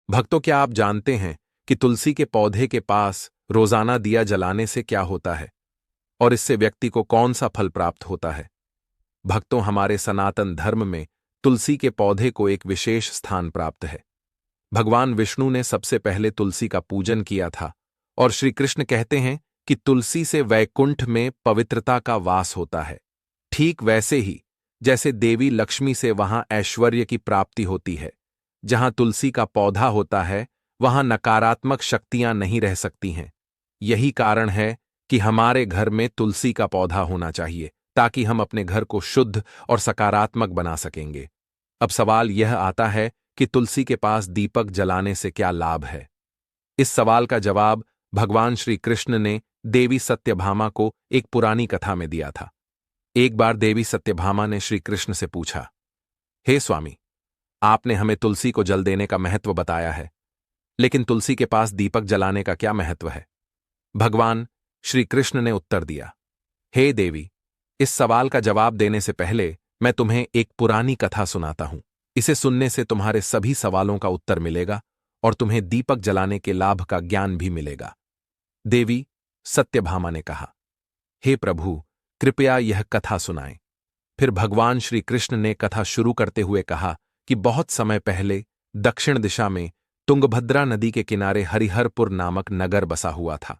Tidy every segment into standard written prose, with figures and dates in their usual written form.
भक्तों, क्या आप जानते हैं कि तुलसी के पौधे के पास रोजाना दिया जलाने से क्या होता है और इससे व्यक्ति को कौन सा फल प्राप्त होता है? भक्तों, हमारे सनातन धर्म में तुलसी के पौधे को एक विशेष स्थान प्राप्त है। भगवान विष्णु ने सबसे पहले तुलसी का पूजन किया था और श्री कृष्ण कहते हैं कि तुलसी से वैकुंठ में पवित्रता का वास होता है। ठीक वैसे ही जैसे देवी लक्ष्मी से वहां ऐश्वर्य की प्राप्ति होती है, जहां तुलसी का पौधा होता है वहां नकारात्मक शक्तियां नहीं रह सकती हैं। यही कारण है कि हमारे घर में तुलसी का पौधा होना चाहिए ताकि हम अपने घर को शुद्ध और सकारात्मक बना सकेंगे। अब सवाल यह आता है कि तुलसी के पास दीपक जलाने से क्या लाभ है? इस सवाल का जवाब भगवान श्री कृष्ण ने देवी सत्यभामा को एक पुरानी कथा में दिया था। एक बार देवी सत्यभामा ने श्री कृष्ण से पूछा, हे स्वामी, आपने हमें तुलसी को जल देने का महत्व बताया है, लेकिन तुलसी के पास दीपक जलाने का क्या महत्व है? भगवान श्री कृष्ण ने उत्तर दिया, हे देवी, इस सवाल का जवाब देने से पहले मैं तुम्हें एक पुरानी कथा सुनाता हूं। इसे सुनने से तुम्हारे सभी सवालों का उत्तर मिलेगा और तुम्हें दीपक जलाने के लाभ का ज्ञान भी मिलेगा। देवी सत्यभामा ने कहा, हे प्रभु, कृपया यह कथा सुनाएं। फिर भगवान श्री कृष्ण ने कथा शुरू करते हुए कहा कि बहुत समय पहले दक्षिण दिशा में तुंगभद्रा नदी के किनारे हरिहरपुर नामक नगर बसा हुआ था।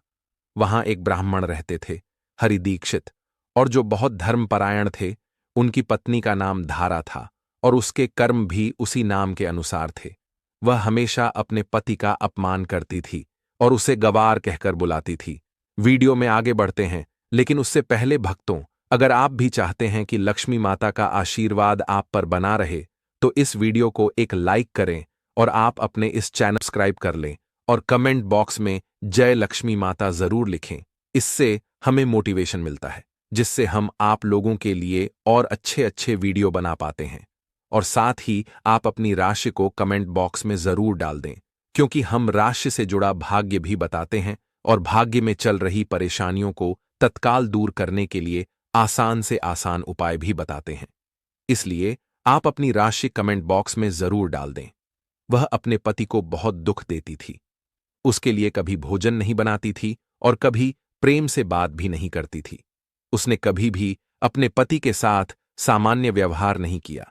वहां एक ब्राह्मण रहते थे, हरि दीक्षित, और जो बहुत धर्मपरायण थे। उनकी पत्नी का नाम धारा था और उसके कर्म भी उसी नाम के अनुसार थे। वह हमेशा अपने पति का अपमान करती थी और उसे गवार कहकर बुलाती थी। वीडियो में आगे बढ़ते हैं, लेकिन उससे पहले भक्तों, अगर आप भी चाहते हैं कि लक्ष्मी माता का आशीर्वाद आप पर बना रहे, तो इस वीडियो को एक लाइक करें और आप अपने इस चैनल सब्सक्राइब कर लें और कमेंट बॉक्स में जय लक्ष्मी माता जरूर लिखें। इससे हमें मोटिवेशन मिलता है, जिससे हम आप लोगों के लिए और अच्छे अच्छे वीडियो बना पाते हैं। और साथ ही आप अपनी राशि को कमेंट बॉक्स में जरूर डाल दें, क्योंकि हम राशि से जुड़ा भाग्य भी बताते हैं और भाग्य में चल रही परेशानियों को तत्काल दूर करने के लिए आसान से आसान उपाय भी बताते हैं। इसलिए आप अपनी राशि कमेंट बॉक्स में जरूर डाल दें। वह अपने पति को बहुत दुख देती थी, उसके लिए कभी भोजन नहीं बनाती थी और कभी प्रेम से बात भी नहीं करती थी। उसने कभी भी अपने पति के साथ सामान्य व्यवहार नहीं किया।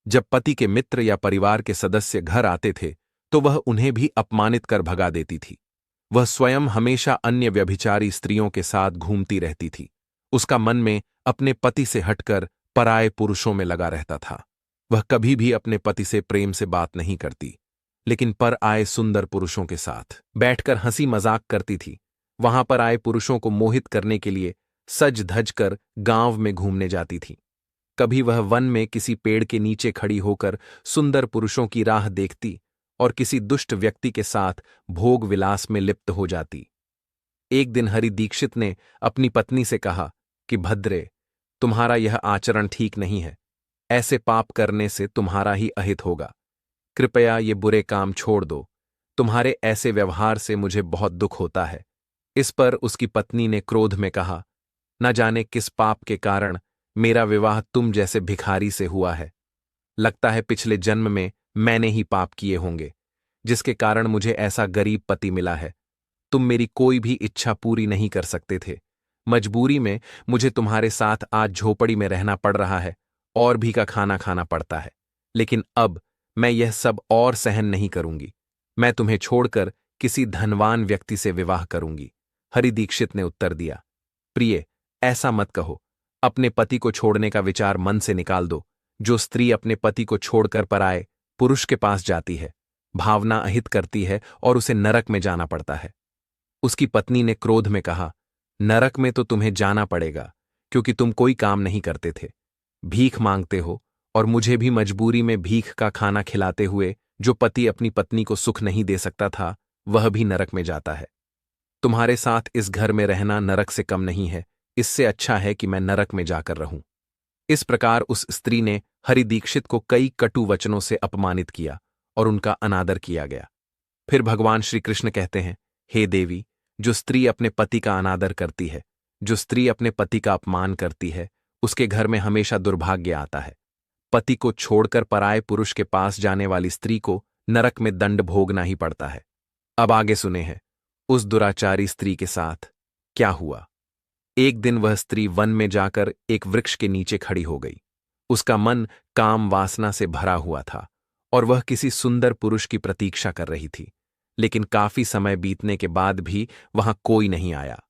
जब पति के मित्र या परिवार के सदस्य घर आते थे तो वह उन्हें भी अपमानित कर भगा देती थी। वह स्वयं हमेशा अन्य व्यभिचारी स्त्रियों के साथ घूमती रहती थी। उसका मन में अपने पति से हटकर पराये पुरुषों में लगा रहता था। वह कभी भी अपने पति से प्रेम से बात नहीं करती, लेकिन पर आए सुंदर पुरुषों के साथ बैठकर हंसी मजाक करती थी। वहां पर आए पुरुषों को मोहित करने के लिए सज धज कर गांव में घूमने जाती थी। कभी वह वन में किसी पेड़ के नीचे खड़ी होकर सुंदर पुरुषों की राह देखती और किसी दुष्ट व्यक्ति के साथ भोग विलास में लिप्त हो जाती। एक दिन हरि दीक्षित ने अपनी पत्नी से कहा कि भद्रे, तुम्हारा यह आचरण ठीक नहीं है। ऐसे पाप करने से तुम्हारा ही अहित होगा। कृपया ये बुरे काम छोड़ दो। तुम्हारे ऐसे व्यवहार से मुझे बहुत दुख होता है। इस पर उसकी पत्नी ने क्रोध में कहा, न जाने किस पाप के कारण मेरा विवाह तुम जैसे भिखारी से हुआ है। लगता है पिछले जन्म में मैंने ही पाप किए होंगे, जिसके कारण मुझे ऐसा गरीब पति मिला है। तुम मेरी कोई भी इच्छा पूरी नहीं कर सकते थे। मजबूरी में मुझे तुम्हारे साथ आज झोपड़ी में रहना पड़ रहा है और भी का खाना खाना पड़ता है, लेकिन अब मैं यह सब और सहन नहीं करूंगी। मैं तुम्हें छोड़कर किसी धनवान व्यक्ति से विवाह करूंगी। हरि दीक्षित ने उत्तर दिया, प्रिय, ऐसा मत कहो। अपने पति को छोड़ने का विचार मन से निकाल दो। जो स्त्री अपने पति को छोड़कर पराए पुरुष के पास जाती है, भावना अहित करती है और उसे नरक में जाना पड़ता है। उसकी पत्नी ने क्रोध में कहा, नरक में तो तुम्हें जाना पड़ेगा, क्योंकि तुम कोई काम नहीं करते थे, भीख मांगते हो, और मुझे भी मजबूरी में भीख का खाना खिलाते हुए जो पति अपनी पत्नी को सुख नहीं दे सकता था, वह भी नरक में जाता है। तुम्हारे साथ इस घर में रहना नरक से कम नहीं है। इससे अच्छा है कि मैं नरक में जाकर रहूं। इस प्रकार उस स्त्री ने हरि दीक्षित को कई कटु वचनों से अपमानित किया और उनका अनादर किया गया। फिर भगवान श्री कृष्ण कहते हैं, हे देवी, जो स्त्री अपने पति का अनादर करती है, जो स्त्री अपने पति का अपमान करती है, उसके घर में हमेशा दुर्भाग्य आता है। पति को छोड़कर पराये पुरुष के पास जाने वाली स्त्री को नरक में दंड भोगना ही पड़ता है। अब आगे सुने हैं उस दुराचारी स्त्री के साथ क्या हुआ। एक दिन वह स्त्री वन में जाकर एक वृक्ष के नीचे खड़ी हो गई। उसका मन काम वासना से भरा हुआ था और वह किसी सुंदर पुरुष की प्रतीक्षा कर रही थी, लेकिन काफी समय बीतने के बाद भी वहां कोई नहीं आया।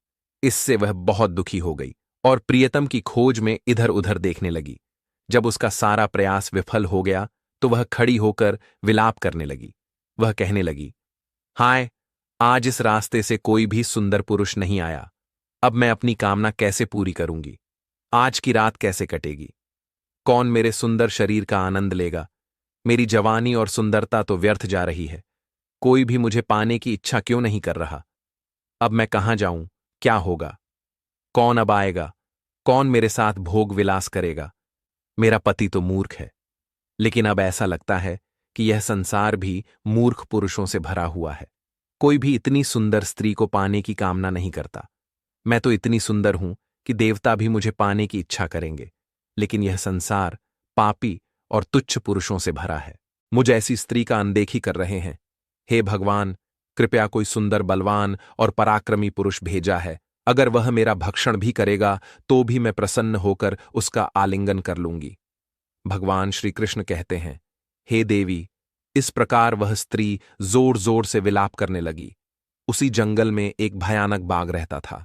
इससे वह बहुत दुखी हो गई और प्रियतम की खोज में इधर उधर देखने लगी। जब उसका सारा प्रयास विफल हो गया तो वह खड़ी होकर विलाप करने लगी। वह कहने लगी, हाय, आज इस रास्ते से कोई भी सुंदर पुरुष नहीं आया। अब मैं अपनी कामना कैसे पूरी करूंगी? आज की रात कैसे कटेगी? कौन मेरे सुंदर शरीर का आनंद लेगा? मेरी जवानी और सुंदरता तो व्यर्थ जा रही है। कोई भी मुझे पाने की इच्छा क्यों नहीं कर रहा? अब मैं कहां जाऊं? क्या होगा? कौन अब आएगा? कौन मेरे साथ भोग विलास करेगा? मेरा पति तो मूर्ख है। लेकिन अब ऐसा लगता है कि यह संसार भी मूर्ख पुरुषों से भरा हुआ है। कोई भी इतनी सुंदर स्त्री को पाने की कामना नहीं करता। मैं तो इतनी सुंदर हूं कि देवता भी मुझे पाने की इच्छा करेंगे, लेकिन यह संसार पापी और तुच्छ पुरुषों से भरा है। मुझ ऐसी स्त्री का अनदेखी कर रहे हैं। हे भगवान, कृपया कोई सुंदर, बलवान और पराक्रमी पुरुष भेजा है। अगर वह मेरा भक्षण भी करेगा तो भी मैं प्रसन्न होकर उसका आलिंगन कर लूंगी। भगवान श्री कृष्ण कहते हैं, हे देवी, इस प्रकार वह स्त्री जोर जोर से विलाप करने लगी। उसी जंगल में एक भयानक बाघ रहता था।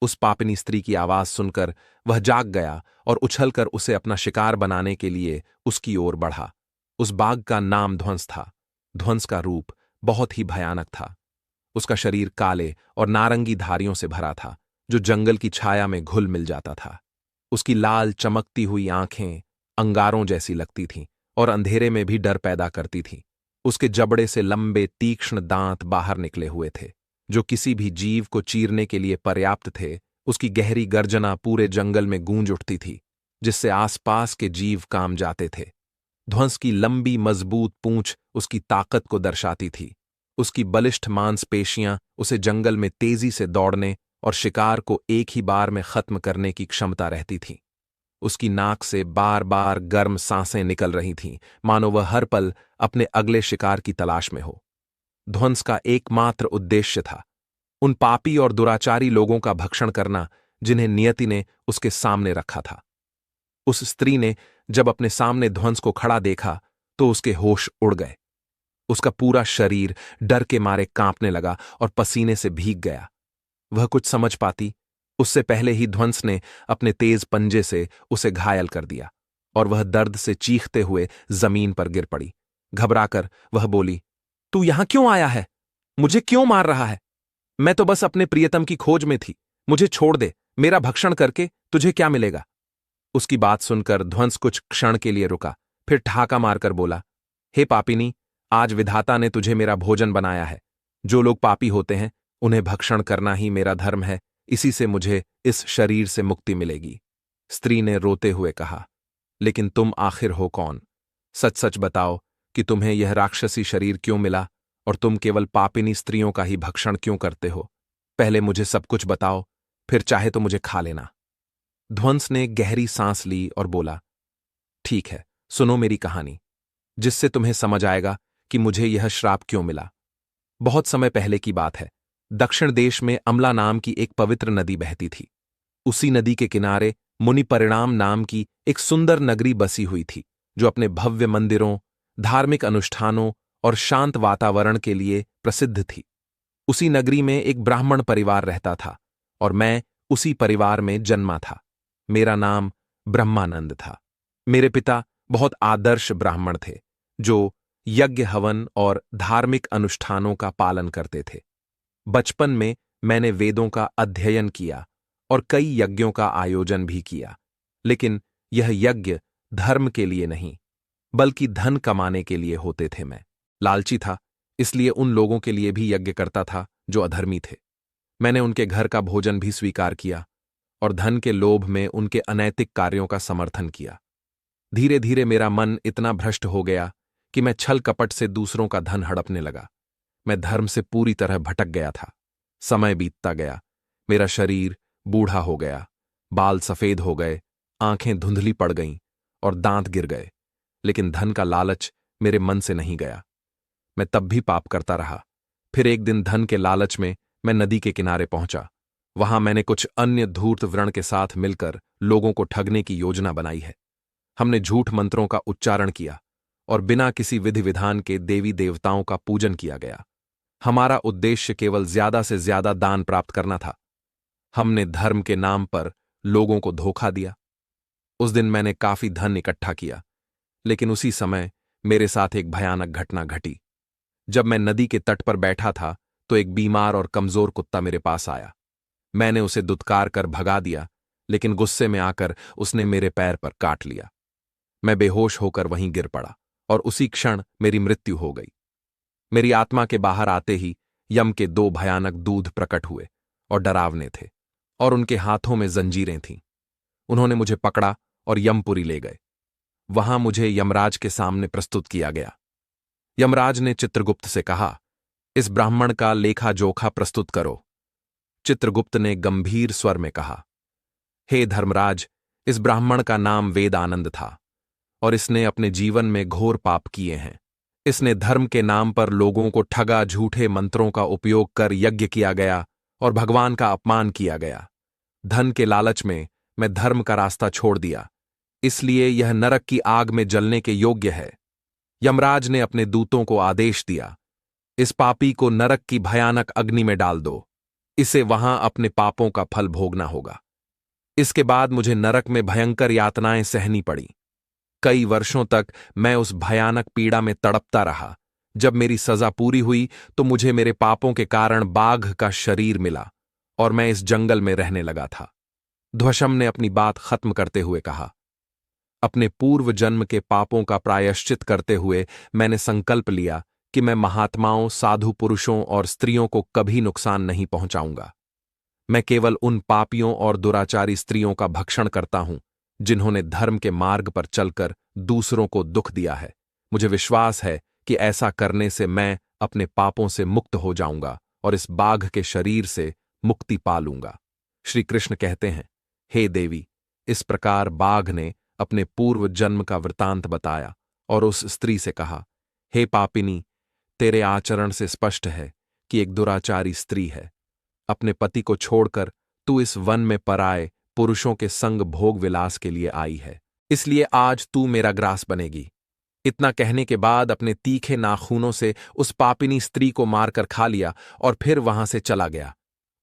उस पापिनी स्त्री की आवाज सुनकर वह जाग गया और उछलकर उसे अपना शिकार बनाने के लिए उसकी ओर बढ़ा। उस बाघ का नाम ध्वंस था। ध्वंस का रूप बहुत ही भयानक था। उसका शरीर काले और नारंगी धारियों से भरा था, जो जंगल की छाया में घुल मिल जाता था। उसकी लाल चमकती हुई आंखें अंगारों जैसी लगती थीं और अंधेरे में भी डर पैदा करती थीं। उसके जबड़े से लंबे तीक्ष्ण दांत बाहर निकले हुए थे, जो किसी भी जीव को चीरने के लिए पर्याप्त थे। उसकी गहरी गर्जना पूरे जंगल में गूंज उठती थी, जिससे आसपास के जीव काम जाते थे। ध्वंस की लंबी मजबूत पूंछ उसकी ताकत को दर्शाती थी। उसकी बलिष्ठ मांसपेशियां उसे जंगल में तेजी से दौड़ने और शिकार को एक ही बार में खत्म करने की क्षमता रहती थी। उसकी नाक से बार बार गर्म सांसें निकल रही थीं, मानो वह हर पल अपने अगले शिकार की तलाश में हो। ध्वंस का एकमात्र उद्देश्य था उन पापी और दुराचारी लोगों का भक्षण करना जिन्हें नियति ने उसके सामने रखा था। उस स्त्री ने जब अपने सामने ध्वंस को खड़ा देखा तो उसके होश उड़ गए। उसका पूरा शरीर डर के मारे कांपने लगा और पसीने से भीग गया। वह कुछ समझ पाती उससे पहले ही ध्वंस ने अपने तेज पंजे से उसे घायल कर दिया और वह दर्द से चीखते हुए जमीन पर गिर पड़ी। घबराकर वह बोली, तू यहां क्यों आया है? मुझे क्यों मार रहा है? मैं तो बस अपने प्रियतम की खोज में थी। मुझे छोड़ दे। मेरा भक्षण करके तुझे क्या मिलेगा? उसकी बात सुनकर ध्वंस कुछ क्षण के लिए रुका, फिर ठहाका मारकर बोला, हे पापिनी, आज विधाता ने तुझे मेरा भोजन बनाया है। जो लोग पापी होते हैं उन्हें भक्षण करना ही मेरा धर्म है। इसी से मुझे इस शरीर से मुक्ति मिलेगी। स्त्री ने रोते हुए कहा, लेकिन तुम आखिर हो कौन? सच सच बताओ कि तुम्हें यह राक्षसी शरीर क्यों मिला और तुम केवल पापिनी स्त्रियों का ही भक्षण क्यों करते हो? पहले मुझे सब कुछ बताओ, फिर चाहे तो मुझे खा लेना। ध्वंस ने गहरी सांस ली और बोला, ठीक है, सुनो मेरी कहानी, जिससे तुम्हें समझ आएगा कि मुझे यह श्राप क्यों मिला। बहुत समय पहले की बात है। दक्षिण देश में अमला नाम की एक पवित्र नदी बहती थी। उसी नदी के किनारे मुनि परिणाम नाम की एक सुंदर नगरी बसी हुई थी, जो अपने भव्य मंदिरों, धार्मिक अनुष्ठानों और शांत वातावरण के लिए प्रसिद्ध थी। उसी नगरी में एक ब्राह्मण परिवार रहता था और मैं उसी परिवार में जन्मा था। मेरा नाम ब्रह्मानंद था। मेरे पिता बहुत आदर्श ब्राह्मण थे, जो यज्ञ हवन और धार्मिक अनुष्ठानों का पालन करते थे। बचपन में मैंने वेदों का अध्ययन किया और कई यज्ञों का आयोजन भी किया, लेकिन यह यज्ञ धर्म के लिए नहीं, बल्कि धन कमाने के लिए होते थे। मैं लालची था, इसलिए उन लोगों के लिए भी यज्ञ करता था जो अधर्मी थे। मैंने उनके घर का भोजन भी स्वीकार किया और धन के लोभ में उनके अनैतिक कार्यों का समर्थन किया। धीरे धीरे मेरा मन इतना भ्रष्ट हो गया कि मैं छल कपट से दूसरों का धन हड़पने लगा। मैं धर्म से पूरी तरह भटक गया था। समय बीतता गया, मेरा शरीर बूढ़ा हो गया, बाल सफेद हो गए, आंखें धुंधली पड़ गईं और दांत गिर गए, लेकिन धन का लालच मेरे मन से नहीं गया। मैं तब भी पाप करता रहा। फिर एक दिन धन के लालच में मैं नदी के किनारे पहुंचा। वहां मैंने कुछ अन्य धूर्त व्रण के साथ मिलकर लोगों को ठगने की योजना बनाई है। हमने झूठ मंत्रों का उच्चारण किया और बिना किसी विधि विधान के देवी देवताओं का पूजन किया गया। हमारा उद्देश्य केवल ज्यादा से ज्यादा दान प्राप्त करना था। हमने धर्म के नाम पर लोगों को धोखा दिया। उस दिन मैंने काफी धन इकट्ठा किया, लेकिन उसी समय मेरे साथ एक भयानक घटना घटी। जब मैं नदी के तट पर बैठा था तो एक बीमार और कमजोर कुत्ता मेरे पास आया। मैंने उसे दुत्कार कर भगा दिया, लेकिन गुस्से में आकर उसने मेरे पैर पर काट लिया। मैं बेहोश होकर वहीं गिर पड़ा और उसी क्षण मेरी मृत्यु हो गई। मेरी आत्मा के बाहर आते ही यम के 2 भयानक दूध प्रकट हुए और डरावने थे, और उनके हाथों में जंजीरें थीं। उन्होंने मुझे पकड़ा और यमपुरी ले गए। वहां मुझे यमराज के सामने प्रस्तुत किया गया। यमराज ने चित्रगुप्त से कहा, इस ब्राह्मण का लेखा जोखा प्रस्तुत करो। चित्रगुप्त ने गंभीर स्वर में कहा, हे धर्मराज, इस ब्राह्मण का नाम वेदानंद था और इसने अपने जीवन में घोर पाप किए हैं। इसने धर्म के नाम पर लोगों को ठगा, झूठे मंत्रों का उपयोग कर यज्ञ किया गया और भगवान का अपमान किया गया। धन के लालच में मैं धर्म का रास्ता छोड़ दिया, इसलिए यह नरक की आग में जलने के योग्य है। यमराज ने अपने दूतों को आदेश दिया, इस पापी को नरक की भयानक अग्नि में डाल दो। इसे वहां अपने पापों का फल भोगना होगा। इसके बाद मुझे नरक में भयंकर यातनाएं सहनी पड़ी। कई वर्षों तक मैं उस भयानक पीड़ा में तड़पता रहा। जब मेरी सजा पूरी हुई तो मुझे मेरे पापों के कारण बाघ का शरीर मिला और मैं इस जंगल में रहने लगा था। ध्वशम ने अपनी बात खत्म करते हुए कहा, अपने पूर्व जन्म के पापों का प्रायश्चित करते हुए मैंने संकल्प लिया कि मैं महात्माओं, साधु पुरुषों और स्त्रियों को कभी नुकसान नहीं पहुंचाऊंगा। मैं केवल उन पापियों और दुराचारी स्त्रियों का भक्षण करता हूं जिन्होंने धर्म के मार्ग पर चलकर दूसरों को दुख दिया है। मुझे विश्वास है कि ऐसा करने से मैं अपने पापों से मुक्त हो जाऊंगा और इस बाघ के शरीर से मुक्ति पा लूंगा। श्री कृष्ण कहते हैं, हे देवी, इस प्रकार बाघ ने अपने पूर्व जन्म का वृतांत बताया और उस स्त्री से कहा, हे पापिनी, तेरे आचरण से स्पष्ट है कि एक दुराचारी स्त्री है। अपने पति को छोड़कर तू इस वन में पराए पुरुषों के संग भोग विलास के लिए आई है, इसलिए आज तू मेरा ग्रास बनेगी। इतना कहने के बाद अपने तीखे नाखूनों से उस पापिनी स्त्री को मारकर खा लिया और फिर वहां से चला गया।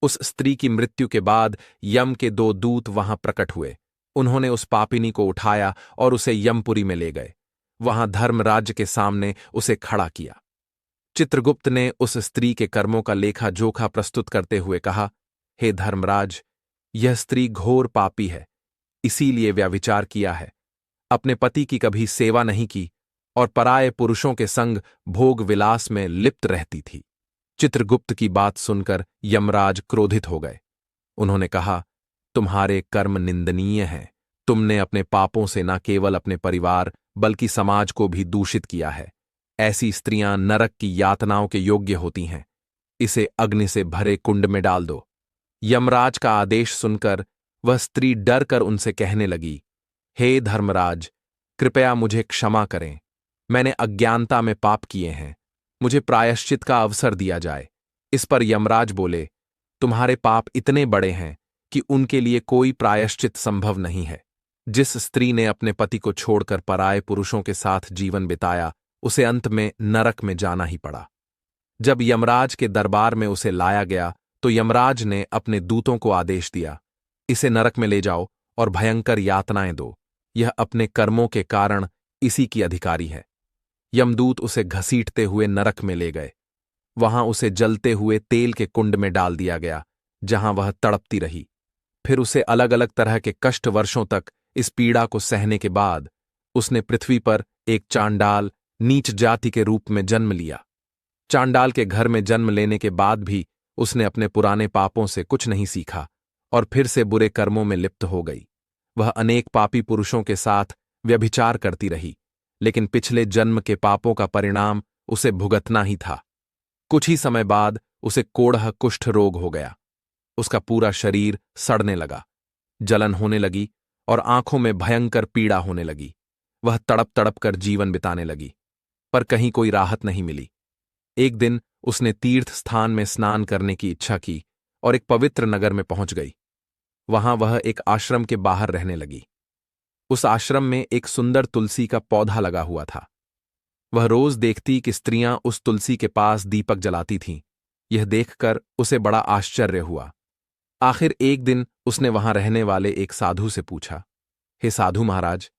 उस स्त्री की मृत्यु के बाद यम के 2 दूत वहां प्रकट हुए। उन्होंने उस पापिनी को उठाया और उसे यमपुरी में ले गए। वहां धर्मराज के सामने उसे खड़ा किया। चित्रगुप्त ने उस स्त्री के कर्मों का लेखा जोखा प्रस्तुत करते हुए कहा, हे धर्मराज, यह स्त्री घोर पापी है, इसीलिए व्यभिचार किया है। अपने पति की कभी सेवा नहीं की और पराये पुरुषों के संग भोग विलास में लिप्त रहती थी। चित्रगुप्त की बात सुनकर यमराज क्रोधित हो गए। उन्होंने कहा, तुम्हारे कर्म निंदनीय हैं। तुमने अपने पापों से न केवल अपने परिवार बल्कि समाज को भी दूषित किया है। ऐसी स्त्रियां नरक की यातनाओं के योग्य होती हैं। इसे अग्नि से भरे कुंड में डाल दो। यमराज का आदेश सुनकर वह स्त्री डर कर उनसे कहने लगी, हे धर्मराज, कृपया मुझे क्षमा करें। मैंने अज्ञानता में पाप किए हैं। मुझे प्रायश्चित का अवसर दिया जाए। इस पर यमराज बोले, तुम्हारे पाप इतने बड़े हैं कि उनके लिए कोई प्रायश्चित संभव नहीं है। जिस स्त्री ने अपने पति को छोड़कर पराये पुरुषों के साथ जीवन बिताया, उसे अंत में नरक में जाना ही पड़ा। जब यमराज के दरबार में उसे लाया गया तो यमराज ने अपने दूतों को आदेश दिया, इसे नरक में ले जाओ और भयंकर यातनाएं दो। यह अपने कर्मों के कारण इसी की अधिकारी है। यमदूत उसे घसीटते हुए नरक में ले गए। वहां उसे जलते हुए तेल के कुंड में डाल दिया गया, जहां वह तड़पती रही। फिर उसे अलग अलग तरह के कष्ट वर्षों तक इस पीड़ा को सहने के बाद उसने पृथ्वी पर एक चांडाल, नीच जाति के रूप में जन्म लिया। चांडाल के घर में जन्म लेने के बाद भी उसने अपने पुराने पापों से कुछ नहीं सीखा और फिर से बुरे कर्मों में लिप्त हो गई। वह अनेक पापी पुरुषों के साथ व्यभिचार करती रही, लेकिन पिछले जन्म के पापों का परिणाम उसे भुगतना ही था। कुछ ही समय बाद उसे कोढ़ कुष्ठ रोग हो गया। उसका पूरा शरीर सड़ने लगा, जलन होने लगी और आंखों में भयंकर पीड़ा होने लगी। वह तड़प तड़प कर जीवन बिताने लगी, पर कहीं कोई राहत नहीं मिली। एक दिन उसने तीर्थ स्थान में स्नान करने की इच्छा की और एक पवित्र नगर में पहुंच गई। वहां वह एक आश्रम के बाहर रहने लगी। उस आश्रम में एक सुंदर तुलसी का पौधा लगा हुआ था। वह रोज देखती कि स्त्रियां उस तुलसी के पास दीपक जलाती थीं। यह देखकर उसे बड़ा आश्चर्य हुआ। आखिर एक दिन उसने वहां रहने वाले एक साधु से पूछा, हे साधु महाराज,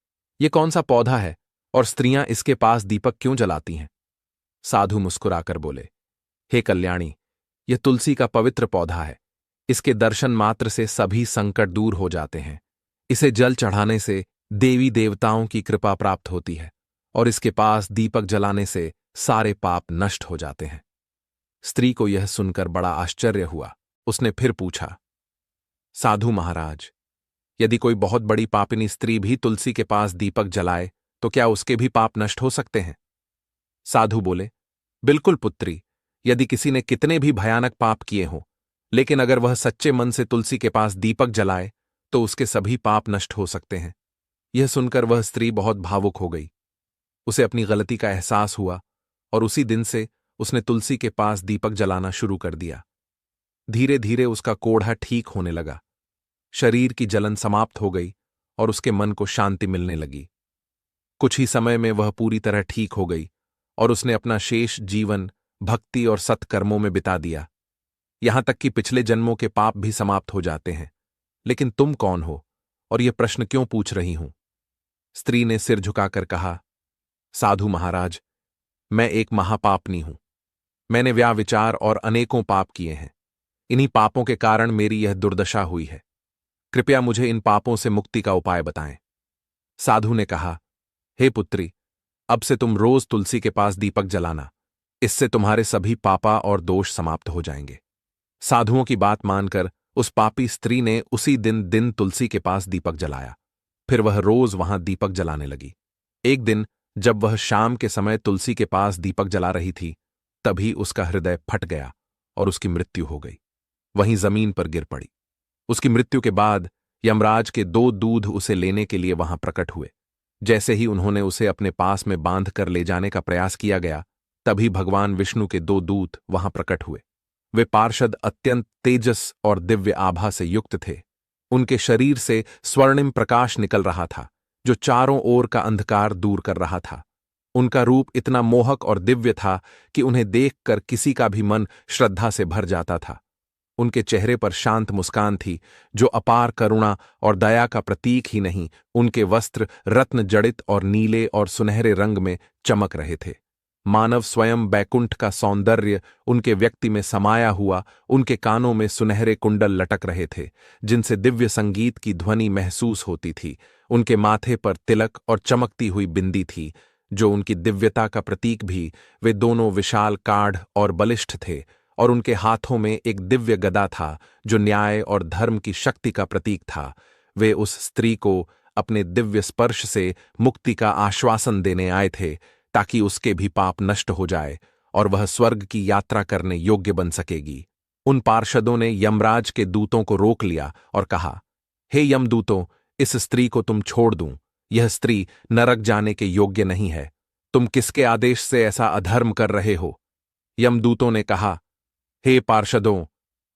ये कौन सा पौधा है और स्त्रियां इसके पास दीपक क्यों जलाती हैं? साधु मुस्कुराकर बोले, हे कल्याणी, यह तुलसी का पवित्र पौधा है। इसके दर्शन मात्र से सभी संकट दूर हो जाते हैं। इसे जल चढ़ाने से देवी देवताओं की कृपा प्राप्त होती है और इसके पास दीपक जलाने से सारे पाप नष्ट हो जाते हैं। स्त्री को यह सुनकर बड़ा आश्चर्य हुआ। उसने फिर पूछा, साधु महाराज, यदि कोई बहुत बड़ी पापिनी स्त्री भी तुलसी के पास दीपक जलाए तो क्या उसके भी पाप नष्ट हो सकते हैं? साधु बोले, बिल्कुल पुत्री, यदि किसी ने कितने भी भयानक पाप किए हों, लेकिन अगर वह सच्चे मन से तुलसी के पास दीपक जलाए तो उसके सभी पाप नष्ट हो सकते हैं। यह सुनकर वह स्त्री बहुत भावुक हो गई। उसे अपनी गलती का एहसास हुआ और उसी दिन से उसने तुलसी के पास दीपक जलाना शुरू कर दिया। धीरे धीरे उसका कोढ़ा ठीक होने लगा, शरीर की जलन समाप्त हो गई और उसके मन को शांति मिलने लगी। कुछ ही समय में वह पूरी तरह ठीक हो गई और उसने अपना शेष जीवन भक्ति और सत्कर्मों में बिता दिया। यहां तक कि पिछले जन्मों के पाप भी समाप्त हो जाते हैं। लेकिन तुम कौन हो और यह प्रश्न क्यों पूछ रही हूं? स्त्री ने सिर झुकाकर कहा, साधु महाराज, मैं एक महापापनी हूं। मैंने व्याविचार और अनेकों पाप किए हैं। इन्हीं पापों के कारण मेरी यह दुर्दशा हुई है। कृपया मुझे इन पापों से मुक्ति का उपाय बताएं। साधु ने कहा, हे पुत्री, अब से तुम रोज तुलसी के पास दीपक जलाना। इससे तुम्हारे सभी पापा और दोष समाप्त हो जाएंगे। साधुओं की बात मानकर उस पापी स्त्री ने उसी दिन तुलसी के पास दीपक जलाया। फिर वह रोज वहां दीपक जलाने लगी। एक दिन जब वह शाम के समय तुलसी के पास दीपक जला रही थी, तभी उसका हृदय फट गया और उसकी मृत्यु हो गई। वहीं जमीन पर गिर पड़ी। उसकी मृत्यु के बाद यमराज के 2 दूध उसे लेने के लिए वहां प्रकट हुए। जैसे ही उन्होंने उसे अपने पास में बांध कर ले जाने का प्रयास किया गया, तभी भगवान विष्णु के 2 दूत वहां प्रकट हुए। वे पार्षद अत्यंत तेजस और दिव्य आभा से युक्त थे। उनके शरीर से स्वर्णिम प्रकाश निकल रहा था, जो चारों ओर का अंधकार दूर कर रहा था। उनका रूप इतना मोहक और दिव्य था कि उन्हें देखकर किसी का भी मन श्रद्धा से भर जाता था। उनके चेहरे पर शांत मुस्कान थी, जो अपार करुणा और दया का प्रतीक ही नहीं, उनके वस्त्र रत्न जड़ित और नीले और सुनहरे रंग में चमक रहे थे। मानव स्वयं बैकुंठ का सौंदर्य उनके व्यक्ति में समाया हुआ। उनके कानों में सुनहरे कुंडल लटक रहे थे, जिनसे दिव्य संगीत की ध्वनि महसूस होती थी। उनके माथे पर तिलक और चमकती हुई बिंदी थी, जो उनकी दिव्यता का प्रतीक भी। वे दोनों विशाल काढ़ और बलिष्ठ थे, और उनके हाथों में एक दिव्य गदा था, जो न्याय और धर्म की शक्ति का प्रतीक था। वे उस स्त्री को अपने दिव्य स्पर्श से मुक्ति का आश्वासन देने आए थे, ताकि उसके भी पाप नष्ट हो जाए और वह स्वर्ग की यात्रा करने योग्य बन सकेगी। उन पार्षदों ने यमराज के दूतों को रोक लिया और कहा, हे यमदूतों, इस स्त्री को तुम छोड़ दूं। यह स्त्री नरक जाने के योग्य नहीं है। तुम किसके आदेश से ऐसा अधर्म कर रहे हो? यमदूतों ने कहा, हे पार्षदों,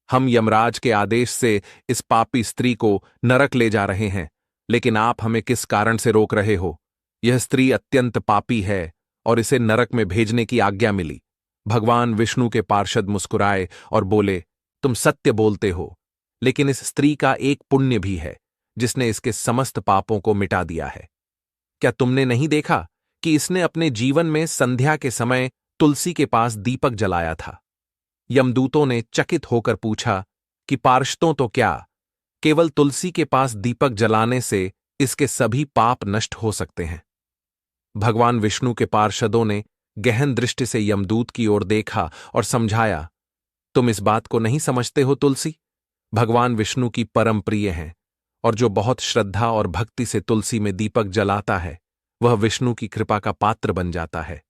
हम यमराज के आदेश से इस पापी स्त्री को नरक ले जा रहे हैं, लेकिन आप हमें किस कारण से रोक रहे हो? यह स्त्री अत्यंत पापी है और इसे नरक में भेजने की आज्ञा मिली। भगवान विष्णु के पार्षद मुस्कुराए और बोले, तुम सत्य बोलते हो, लेकिन इस स्त्री का एक पुण्य भी है, जिसने इसके समस्त पापों को मिटा दिया है। क्या तुमने नहीं देखा कि इसने अपने जीवन में संध्या के समय तुलसी के पास दीपक जलाया था? यमदूतों ने चकित होकर पूछा कि पार्षदों तो क्या, केवल तुलसी के पास दीपक जलाने से इसके सभी पाप नष्ट हो सकते हैं? भगवान विष्णु के पार्षदों ने गहन दृष्टि से यमदूत की ओर देखा और समझाया, तुम इस बात को नहीं समझते हो तुलसी? भगवान विष्णु की परम प्रिय हैं, और जो बहुत श्रद्धा और भक्ति से तुलसी में दीपक जलाता है, वह विष्णु की कृपा का पात्र बन जाता है।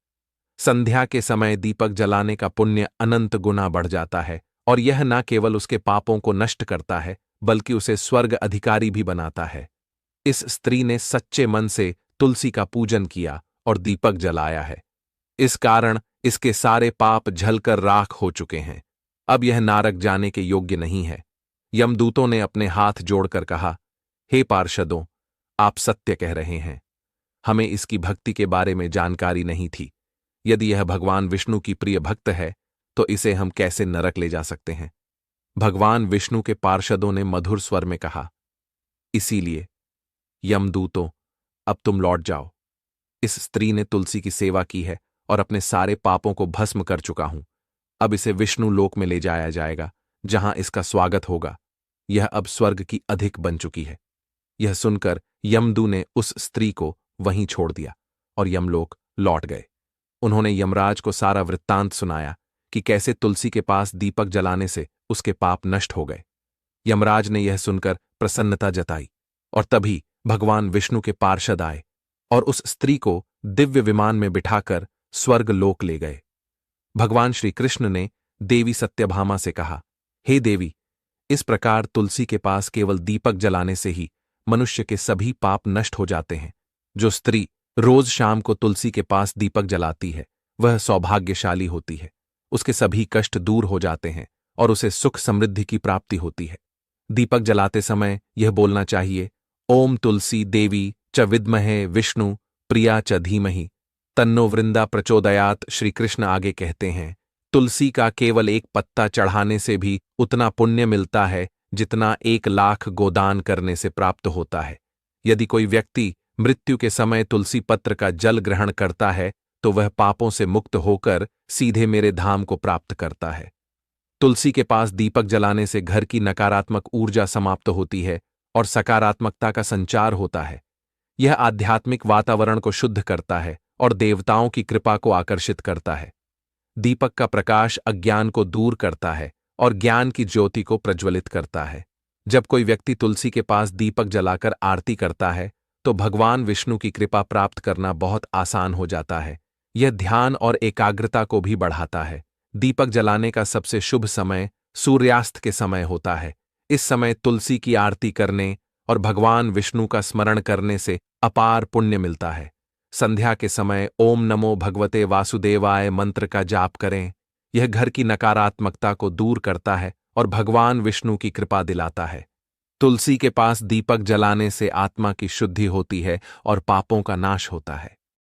संध्या के समय दीपक जलाने का पुण्य अनंत गुना बढ़ जाता है, और यह न केवल उसके पापों को नष्ट करता है, बल्कि उसे स्वर्ग अधिकारी भी बनाता है। इस स्त्री ने सच्चे मन से तुलसी का पूजन किया और दीपक जलाया है। इस कारण इसके सारे पाप झलकर राख हो चुके हैं। अब यह नारक जाने के योग्य नहीं है। यमदूतों ने अपने हाथ जोड़कर कहा, हे पार्षदों, आप सत्य कह रहे हैं। हमें इसकी भक्ति के बारे में जानकारी नहीं थी। यदि यह भगवान विष्णु की प्रिय भक्त है तो इसे हम कैसे नरक ले जा सकते हैं। भगवान विष्णु के पार्षदों ने मधुर स्वर में कहा, इसीलिए यमदूतों, अब तुम लौट जाओ। इस स्त्री ने तुलसी की सेवा की है और अपने सारे पापों को भस्म कर चुका हूं। अब इसे विष्णु लोक में ले जाया जाएगा, जहां इसका स्वागत होगा। यह अब स्वर्ग की अधिक बन चुकी है। यह सुनकर यमदू ने उस स्त्री को वहीं छोड़ दिया और यमलोक लौट गए। उन्होंने यमराज को सारा वृत्तांत सुनाया कि कैसे तुलसी के पास दीपक जलाने से उसके पाप नष्ट हो गए। यमराज ने यह सुनकर प्रसन्नता जताई और तभी भगवान विष्णु के पार्षद आए और उस स्त्री को दिव्य विमान में बिठाकर स्वर्ग लोक ले गए। भगवान श्री कृष्ण ने देवी सत्यभामा से कहा, हे देवी, इस प्रकार तुलसी के पास केवल दीपक जलाने से ही मनुष्य के सभी पाप नष्ट हो जाते हैं। जो स्त्री रोज शाम को तुलसी के पास दीपक जलाती है वह सौभाग्यशाली होती है। उसके सभी कष्ट दूर हो जाते हैं और उसे सुख समृद्धि की प्राप्ति होती है। दीपक जलाते समय यह बोलना चाहिए, ओम तुलसी देवी च विद्महे विष्णु प्रिया च धीमहि तन्नो वृंदा प्रचोदयात। श्री कृष्ण आगे कहते हैं, तुलसी का केवल एक पत्ता चढ़ाने से भी उतना पुण्य मिलता है जितना 1,00,000 गोदान करने से प्राप्त होता है। यदि कोई व्यक्ति मृत्यु के समय तुलसी पत्र का जल ग्रहण करता है तो वह पापों से मुक्त होकर सीधे मेरे धाम को प्राप्त करता है। तुलसी के पास दीपक जलाने से घर की नकारात्मक ऊर्जा समाप्त होती है और सकारात्मकता का संचार होता है। यह आध्यात्मिक वातावरण को शुद्ध करता है और देवताओं की कृपा को आकर्षित करता है। दीपक का प्रकाश अज्ञान को दूर करता है और ज्ञान की ज्योति को प्रज्वलित करता है। जब कोई व्यक्ति तुलसी के पास दीपक जलाकर आरती करता है तो भगवान विष्णु की कृपा प्राप्त करना बहुत आसान हो जाता है। यह ध्यान और एकाग्रता को भी बढ़ाता है। दीपक जलाने का सबसे शुभ समय सूर्यास्त के समय होता है। इस समय तुलसी की आरती करने और भगवान विष्णु का स्मरण करने से अपार पुण्य मिलता है। संध्या के समय ओम नमो भगवते वासुदेवाय मंत्र का जाप करें। यह घर की नकारात्मकता को दूर करता है और भगवान विष्णु की कृपा दिलाता है। तुलसी के पास दीपक जलाने से आत्मा की शुद्धि होती है और पापों का नाश होता है।